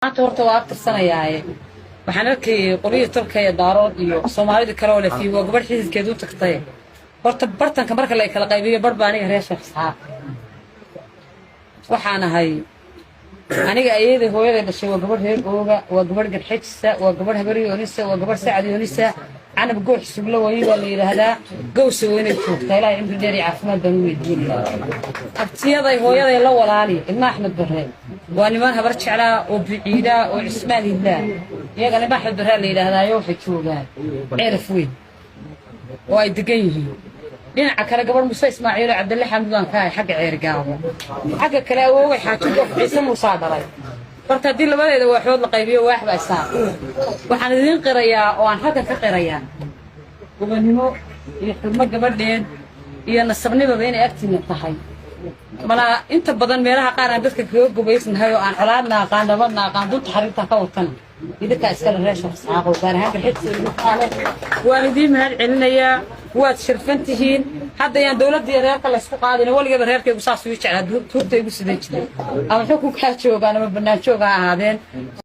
maanta horta waa aftirsanayaaye waxaan arkay qoliyo Turkiga daarood iyo Soomaalida kale oo la fiiyo waa gabadh xididkeedu tagtay horta bartanka marka la kala qaybiyo barba aniga reer shakhsiga waxaan ahay aniga ayada hooyada dhashay waa gabadh reer ooga waa gabadh garxijsa waa gabadh habariyoonisa waa gabadh saacadiyoonisa أنا بقول حسب له ويبغى هذا قوس وين يشوف تلاقي عنده داري عفما بنوي الدين أبتياضي هو يلا يلا ولا علي ما أحمد برهان وأنا ما هبرتش على وبعيدة وعثمان الله يا قال ما أحمد برهان اللي هذا يوفي شو قال عرف وين وايد دقيه لين عكر قبل موسى إسماعيل عبد الله حمد الله كاي حق عرقاوه حق كلاوه وحاجته عيسى مصادرة فرتدي لبدا إذا واحد لقيبيه واحد بيسار waxaan idin qirayaa oo aan halka ka qirayaa gobonimo iyo xurmo gabadheed iyo nasabnimada inay agtiina tahay mala inta badan meelaha qaar aan dadka kaga gobaysnahay oo aan colaadna qaandabadna qaandunta xarinta ka watan idinka iska reesho saaqo gaar ahaan xigsiga qaale waalidiin mahad celinayaa waad shirfantihiin hadda yaan dawladda reerka la isku qaadin waligeeba reerkaygu saas u jeclaa duurtaygu sidee jiray ama xukunka joogaan ama banaan jooga ahaadeen